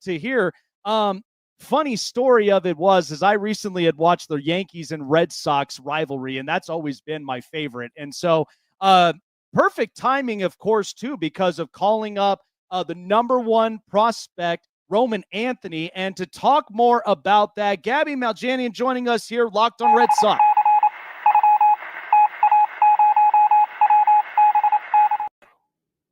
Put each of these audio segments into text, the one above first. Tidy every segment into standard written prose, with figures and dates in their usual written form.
to hear. Funny story of it was, is I recently had watched the Yankees and Red Sox rivalry, and that's always been my favorite. And so, perfect timing, of course, too, because of calling up the number one prospect, Roman Anthony. And to talk more about that, Gabby Maljanian joining us here, Locked on Red Sox.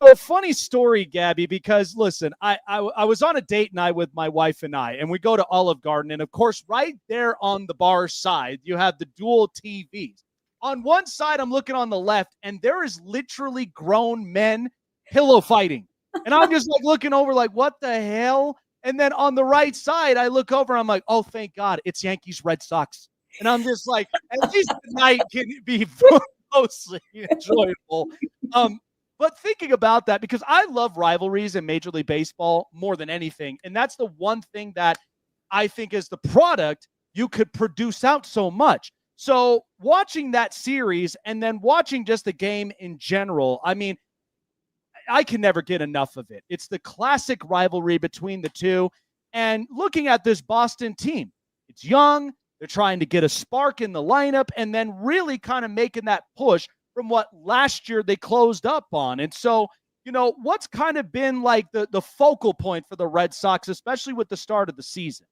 A funny story, Gabby, because listen, I was on a date night with my wife and we go to Olive Garden, and of course, right there on the bar side, you have the dual TVs. On one side, I'm looking on the left, and there is literally grown men pillow fighting, and I'm just like looking over, like, what the hell? And then on the right side, I look over, I'm like, oh, thank God, it's Yankees Red Sox, and I'm just like, at least the night can be mostly enjoyable. But thinking about that, because I love rivalries in Major League Baseball more than anything. And that's the one thing that I think is the product you could produce out so much. So watching that series and then watching just the game in general, I mean, I can never get enough of it. It's the classic rivalry between the two. And looking at this Boston team, it's young. They're trying to get a spark in the lineup and then really kind of making that push from what last year they closed up on. And so, what's kind of been like the focal point for the Red Sox, especially with the start of the season?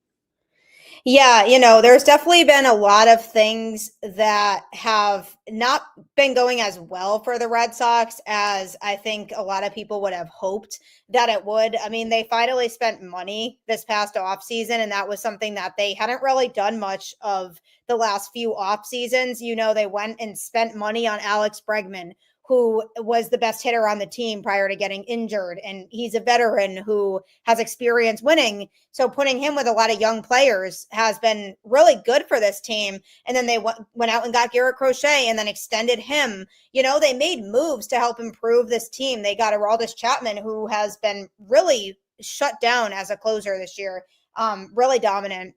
Yeah, there's definitely been a lot of things that have not been going as well for the Red Sox as I think a lot of people would have hoped that it would. I mean, they finally spent money this past off season, and that was something that they hadn't really done much of the last few off seasons. They went and spent money on Alex Bregman, who was the best hitter on the team prior to getting injured. And he's a veteran who has experience winning. So putting him with a lot of young players has been really good for this team. And then they went out and got Garrett Crochet and then extended him. They made moves to help improve this team. They got Aroldis Chapman, who has been really shut down as a closer this year, really dominant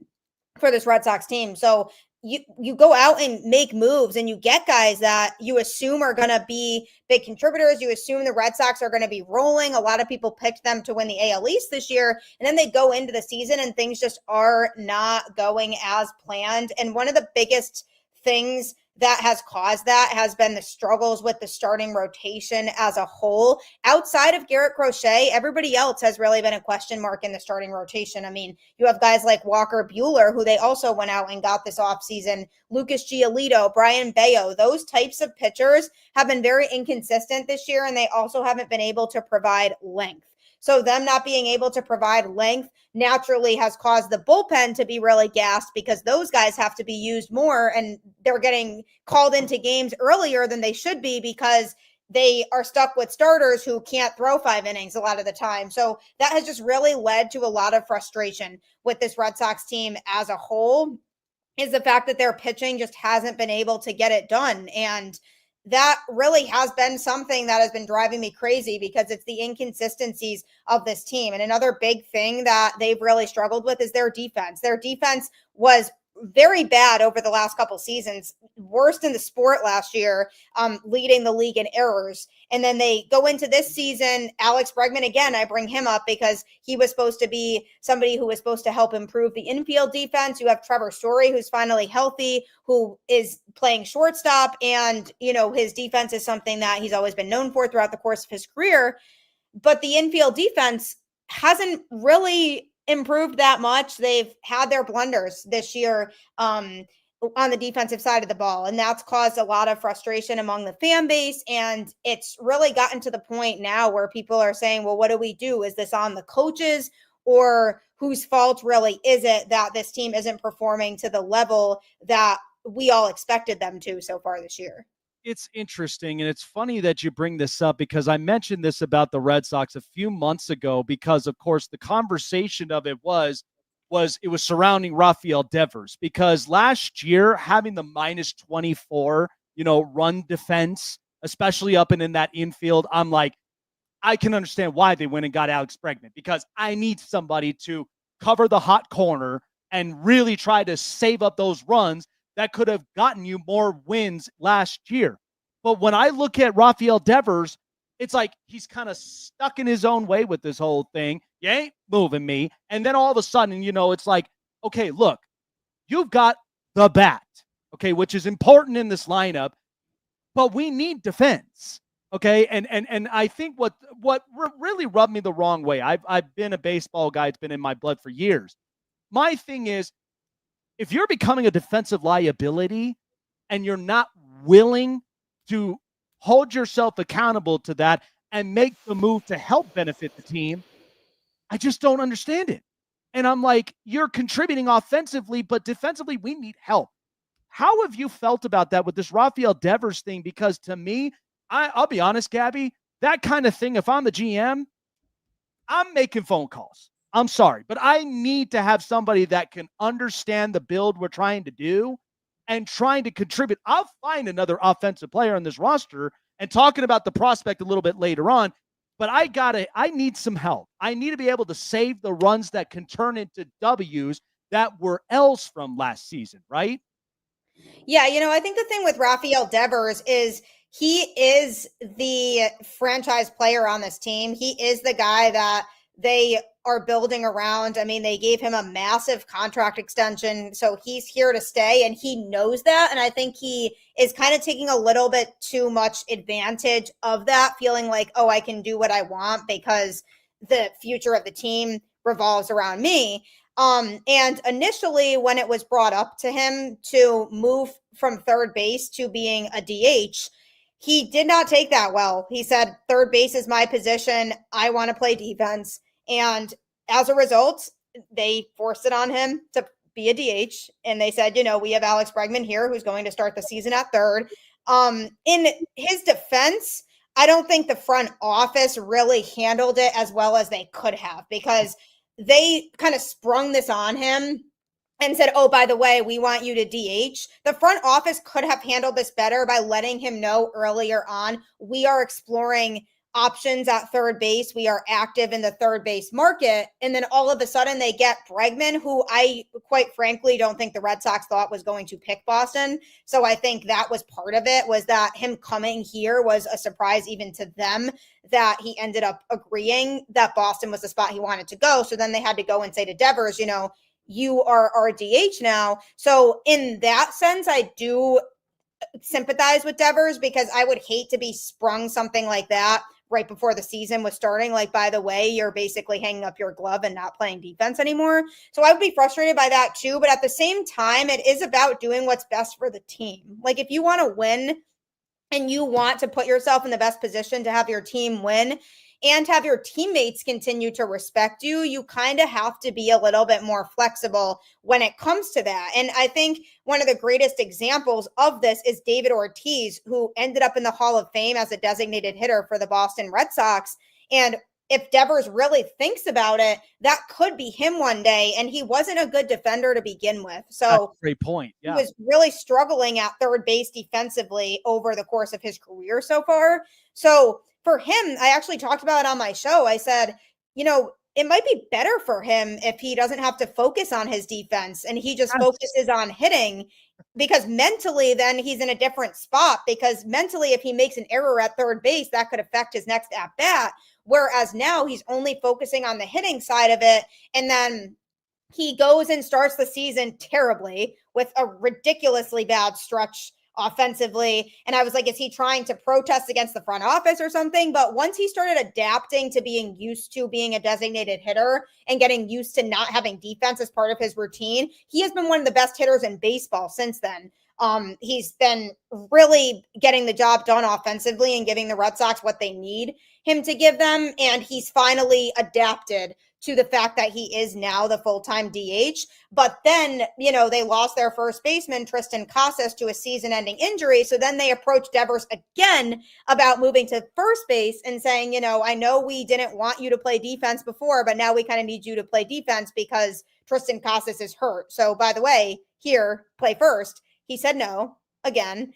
for this Red Sox team. So you go out and make moves and you get guys that you assume are going to be big contributors. You assume the Red Sox are going to be rolling. A lot of people picked them to win the AL East this year. And then they go into the season and things just are not going as planned. And one of the biggest things that has caused that has been the struggles with the starting rotation as a whole. Outside of Garrett Crochet, everybody else has really been a question mark in the starting rotation. I mean, you have guys like Walker Buehler, who they also went out and got this offseason, Lucas Giolito, Brian Bayo. Those types of pitchers have been very inconsistent this year, and they also haven't been able to provide length. So them not being able to provide length naturally has caused the bullpen to be really gassed because those guys have to be used more and they're getting called into games earlier than they should be because they are stuck with starters who can't throw 5 innings a lot of the time. So that has just really led to a lot of frustration with this Red Sox team as a whole, is the fact that their pitching just hasn't been able to get it done. And that really has been something that has been driving me crazy because it's the inconsistencies of this team. And another big thing that they've really struggled with is their defense. Their defense was very bad over the last couple seasons, worst in the sport last year, leading the league in errors. And then they go into this season, Alex Bregman, again, I bring him up because he was supposed to be somebody who was supposed to help improve the infield defense. You have Trevor Story, who's finally healthy, who is playing shortstop. And, his defense is something that he's always been known for throughout the course of his career. But the infield defense hasn't really improved that much. They've had their blunders this year on the defensive side of the ball, and that's caused a lot of frustration among the fan base. And it's really gotten to the point now where people are saying, well, what do we do? Is this on the coaches, or whose fault really is it that this team isn't performing to the level that we all expected them to so far this year? It's interesting, and it's funny that you bring this up because I mentioned this about the Red Sox a few months ago because, of course, the conversation of it was surrounding Rafael Devers because last year having the minus 24, run defense, especially up and in that infield, I'm like, I can understand why they went and got Alex Bregman because I need somebody to cover the hot corner and really try to save up those runs that could have gotten you more wins last year. But when I look at Rafael Devers, it's like he's kind of stuck in his own way with this whole thing. You ain't moving me. And then all of a sudden, it's like, okay, look, you've got the bat, okay, which is important in this lineup, but we need defense. Okay. And I think what really rubbed me the wrong way, I've been a baseball guy, it's been in my blood for years. My thing is, if you're becoming a defensive liability and you're not willing to hold yourself accountable to that and make the move to help benefit the team, I just don't understand it. And I'm like, you're contributing offensively, but defensively, we need help. How have you felt about that with this Rafael Devers thing? Because to me, I'll be honest, Gabby, that kind of thing, if I'm the GM, I'm making phone calls. I'm sorry, but I need to have somebody that can understand the build we're trying to do and trying to contribute. I'll find another offensive player on this roster and talking about the prospect a little bit later on, but I need some help. I need to be able to save the runs that can turn into W's that were L's from last season, right? Yeah, I think the thing with Rafael Devers is he is the franchise player on this team. He is the guy that they are building around. I mean, they gave him a massive contract extension, so he's here to stay, and he knows that. And I think he is kind of taking a little bit too much advantage of that, feeling like, oh, I can do what I want because the future of the team revolves around me. And initially, when it was brought up to him to move from third base to being a DH, he did not take that well. He said, third base is my position. I want to play defense. And as a result, they forced it on him to be a DH. And they said, we have Alex Bregman here who's going to start the season at third. In his defense, I don't think the front office really handled it as well as they could have, because they kind of sprung this on him and said, oh, by the way, we want you to DH. The front office could have handled this better by letting him know earlier on, we are exploring options at third base. We are active in the third base market. And then all of a sudden they get Bregman, who I quite frankly don't think the Red Sox thought was going to pick Boston. So I think that was part of it, was that him coming here was a surprise even to them, that he ended up agreeing that Boston was the spot he wanted to go. So then they had to go and say to Devers, you are our DH now. So in that sense, I do sympathize with Devers, because I would hate to be sprung something like that right before the season was starting. Like, by the way, you're basically hanging up your glove and not playing defense anymore. So I would be frustrated by that too. But at the same time, it is about doing what's best for the team. Like, if you want to win and you want to put yourself in the best position to have your team win and have your teammates continue to respect you, you kind of have to be a little bit more flexible when it comes to that. And I think one of the greatest examples of this is David Ortiz, who ended up in the Hall of Fame as a designated hitter for the Boston Red Sox. And if Devers really thinks about it, that could be him one day. And he wasn't a good defender to begin with. So that's a great point. Yeah. He was really struggling at third base defensively over the course of his career so far. So for him, I actually talked about it on my show. I said, it might be better for him if he doesn't have to focus on his defense and he just focuses on hitting, because mentally then he's in a different spot, because mentally if he makes an error at third base, that could affect his next at bat. Whereas now he's only focusing on the hitting side of it. And then he goes and starts the season terribly with a ridiculously bad stretch offensively. And I was like, is he trying to protest against the front office or something? But once he started adapting to being used to being a designated hitter and getting used to not having defense as part of his routine, he has been one of the best hitters in baseball since then. He's been really getting the job done offensively and giving the Red Sox what they need him to give them. And he's finally adapted to the fact that he is now the full-time DH. But then, they lost their first baseman, Tristan Casas, to a season-ending injury. So then they approached Devers again about moving to first base and saying, I know we didn't want you to play defense before, but now we kind of need you to play defense because Tristan Casas is hurt. So by the way, here, play first. He said no again.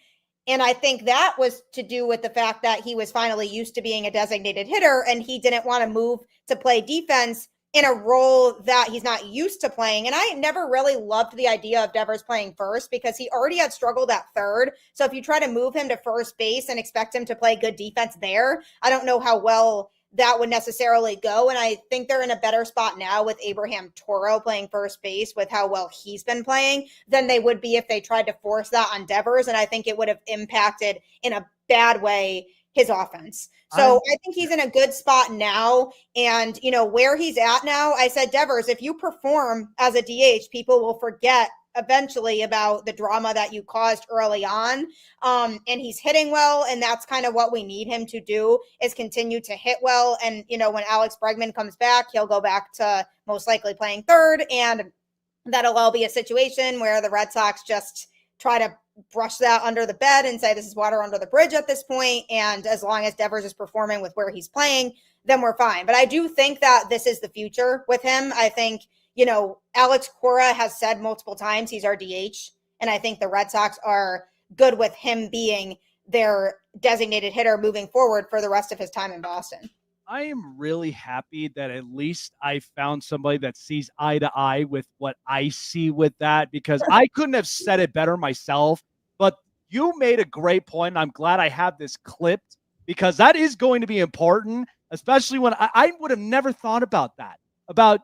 And I think that was to do with the fact that he was finally used to being a designated hitter and he didn't want to move to play defense in a role that he's not used to playing. And I never really loved the idea of Devers playing first because he already had struggled at third. So if you try to move him to first base and expect him to play good defense there, I don't know how well that would necessarily go. And I think they're in a better spot now with Abraham Toro playing first base with how well he's been playing than they would be if they tried to force that on Devers. And I think it would have impacted in a bad way his offense. So I think he's in a good spot now. And, where he's at now, I said, Devers, if you perform as a DH, people will forget eventually about the drama that you caused early on. And he's hitting well. And that's kind of what we need him to do, is continue to hit well. And, when Alex Bregman comes back, he'll go back to most likely playing third. And that'll all be a situation where the Red Sox just try to brush that under the bed and say this is water under the bridge at this point. And as long as Devers is performing with where he's playing, then we're fine. But I do think that this is the future with him. I think, Alex Cora has said multiple times he's our DH. And I think the Red Sox are good with him being their designated hitter moving forward for the rest of his time in Boston. I am really happy that at least I found somebody that sees eye to eye with what I see with that, because I couldn't have said it better myself. But you made a great point. I'm glad I have this clipped, because that is going to be important, especially when I would have never thought about that, about,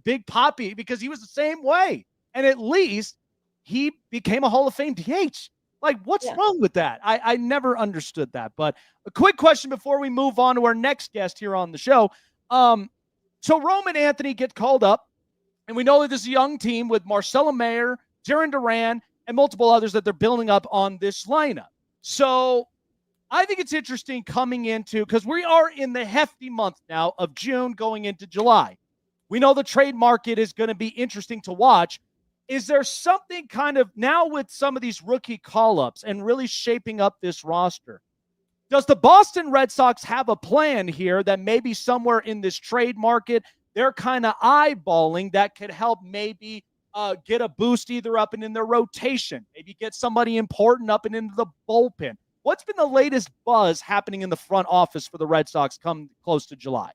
Big Papi, because he was the same way. And at least he became a Hall of Fame DH. Like, what's wrong with that? I never understood that. But a quick question before we move on to our next guest here on the show. So Roman Anthony gets called up, and we know that this is a young team with Marcelo Mayer, Jaron Duran, and multiple others that they're building up on this lineup. So I think it's interesting coming into, because we are in the hefty month now of June going into July. We know the trade market is going to be interesting to watch. Is there something kind of now with some of these rookie call-ups and really shaping up this roster? Does the Boston Red Sox have a plan here that maybe somewhere in this trade market they're kind of eyeballing that could help maybe get a boost either up and in their rotation, maybe get somebody important up and into the bullpen? What's been the latest buzz happening in the front office for the Red Sox come close to July?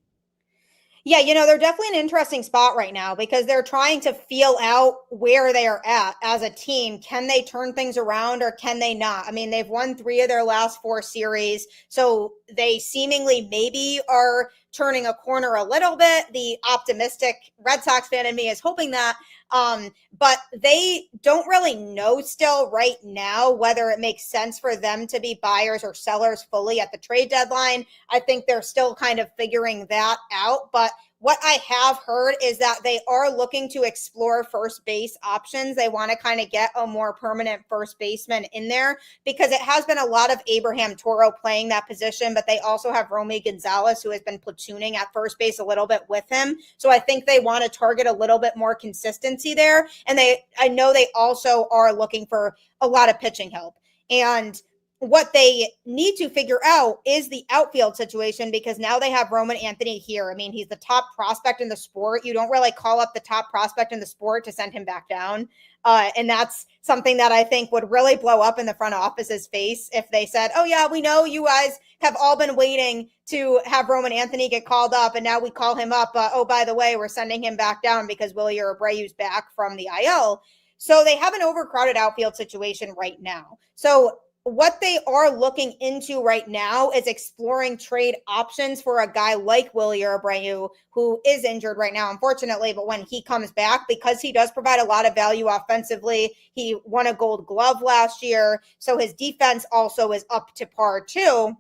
Yeah, they're definitely an interesting spot right now because they're trying to feel out where they are at as a team. Can they turn things around or can they not? I mean, they've won 3 of their last 4 series, so they seemingly maybe are turning a corner a little bit. The optimistic Red Sox fan in me is hoping that. But they don't really know still right now whether it makes sense for them to be buyers or sellers fully at the trade deadline. I think they're still kind of figuring that out. But what I have heard is that they are looking to explore first base options. They want to kind of get a more permanent first baseman in there because it has been a lot of Abraham Toro playing that position, but they also have Romy Gonzalez, who has been platooning at first base a little bit with him. So I think they want to target a little bit more consistency there. And I know they also are looking for a lot of pitching help. And what they need to figure out is the outfield situation because now they have Roman Anthony here. I mean, he's the top prospect in the sport. You don't really call up the top prospect in the sport to send him back down. And that's something that I think would really blow up in the front office's face if they said, oh, yeah, we know you guys have all been waiting to have Roman Anthony get called up. And now we call him up. Oh, by the way, we're sending him back down because Willie Abreu's back from the IL. So they have an overcrowded outfield situation right now. So what they are looking into right now is exploring trade options for a guy like Willie Abreu, who is injured right now, unfortunately. But when he comes back, because he does provide a lot of value offensively, he won a Gold Glove last year. So his defense also is up to par too.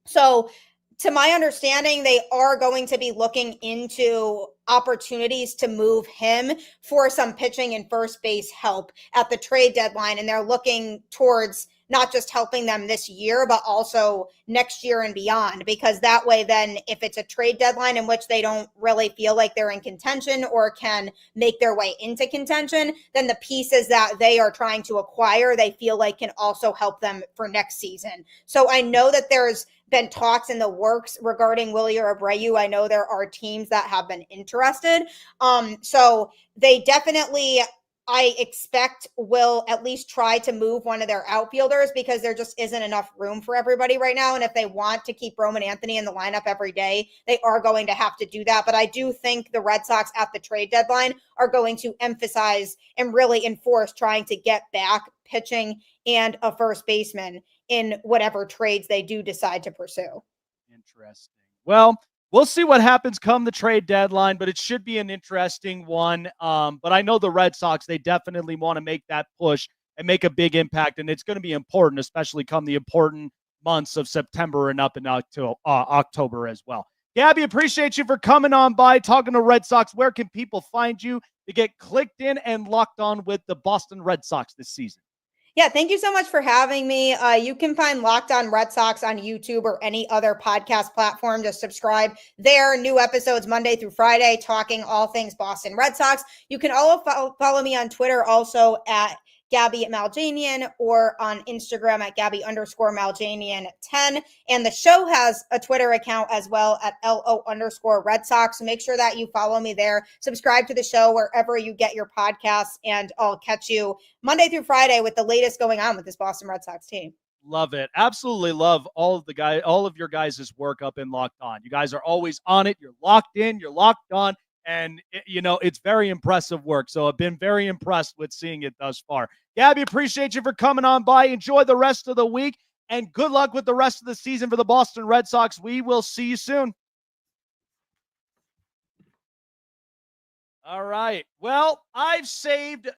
So to my understanding, they are going to be looking into opportunities to move him for some pitching and first base help at the trade deadline. And they're looking towards not just helping them this year, but also next year and beyond, because that way, then if it's a trade deadline in which they don't really feel like they're in contention or can make their way into contention, then the pieces that they are trying to acquire, they feel like can also help them for next season. So I know that there's been talks in the works regarding Willie Abreu. I know there are teams that have been interested. So they definitely I expect will at least try to move one of their outfielders because there just isn't enough room for everybody right now. And if they want to keep Roman Anthony in the lineup every day, they are going to have to do that. But I do think the Red Sox at the trade deadline are going to emphasize and really enforce trying to get back pitching and a first baseman in whatever trades they do decide to pursue. Interesting. Well, we'll see what happens come the trade deadline, but it should be an interesting one. But I know the Red Sox, they definitely want to make that push and make a big impact. And it's going to be important, especially come the important months of September and up in October as well. Gabby, appreciate you for coming on by, talking to Red Sox. Where can people find you to get clicked in and locked on with the Boston Red Sox this season? Yeah, thank you so much for having me. You can find Locked On Red Sox on YouTube or any other podcast platform. Just subscribe there. New episodes Monday through Friday, talking all things Boston Red Sox. You can all follow me on Twitter also at Gabby Maljanian or on Instagram at Gabby_Maljanian10. And the show has a Twitter account as well at LO_Red Sox. So make sure that you follow me there. Subscribe to the show wherever you get your podcasts, and I'll catch you Monday through Friday with the latest going on with this Boston Red Sox team. Love it. Absolutely love all of your guys' work up in Locked On. You guys are always on it. You're locked in, you're locked on. And, it's very impressive work. So I've been very impressed with seeing it thus far. Gabby, appreciate you for coming on by. Enjoy the rest of the week, and good luck with the rest of the season for the Boston Red Sox. We will see you soon. All right. Well, I've saved